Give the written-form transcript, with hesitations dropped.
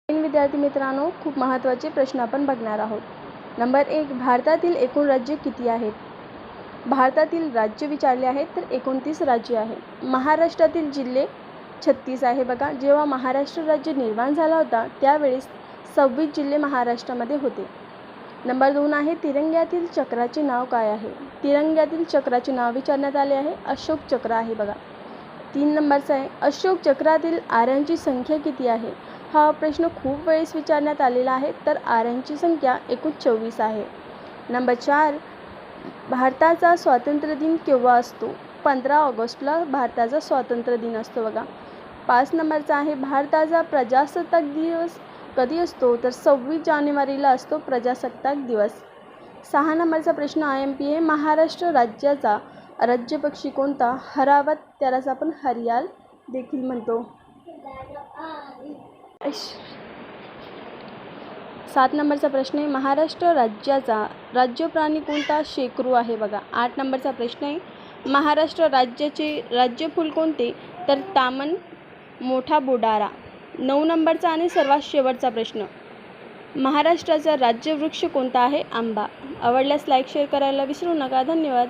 विद्यार्थी मित्रांनो, खूप महत्त्वाचे प्रश्न आपण बघणार आहोत. नंबर 1, भारतातील एकूण राज्ये किती आहेत? भारतातील राज्य विचारले आहेत तर 29 राज्य आहे. महाराष्ट्रातील जिल्हे 36 आहे. बघा, जेव्हा महाराष्ट्र राज्य निर्माण झाला होता त्यावेळेस 26 जिल्हे महाराष्ट्रामध्ये होते. नंबर 2 आहे, तिरंग्यातील चक्राचे नाव काय आहे? तिरंग्यातील चक्राचे नाव विचारण्यात आले आहे, अशोक चक्र आहे. बघा, 3 नंबरचा आहे, अशोक चक्रातील आऱ्यांची संख्या किती आहे? हा प्रश्न खूप वेळेस विचारण्यात आलेला आहे, तर आऱ्यांची संख्या एकूण 24 आहे. नंबर 4, भारताचा स्वातंत्र्य दिन केव्हा असतो? 15 ऑगस्टला भारताचा स्वातंत्र्य दिन असतो. बघा, 5 नंबरचा आहे, भारताचा प्रजासत्ताक दिवस कधी असतो? तर 26 जानेवारीला असतो प्रजासत्ताक दिवस. 6 नंबरचा प्रश्न IMP आहे, महाराष्ट्र राज्याचा राज्यपक्षी कोणता? हरावत, त्यालाच आपण हरियाल देखील म्हणतो. 7 नंबरचा प्रश्न आहे, महाराष्ट्र राज्याचा राज्य प्राणी कोणता? शेकरू आहे. बघा, 8 नंबरचा प्रश्न आहे, महाराष्ट्र राज्याचे राज्यफूल कोणते? तर तामन, मोठा बोडारा. 9 नंबरचा आणि सर्वात शेवटचा प्रश्न, महाराष्ट्राचा राज्यवृक्ष कोणता आहे? आंबा. आवडल्यास लाईक शेअर करायला विसरू नका. धन्यवाद.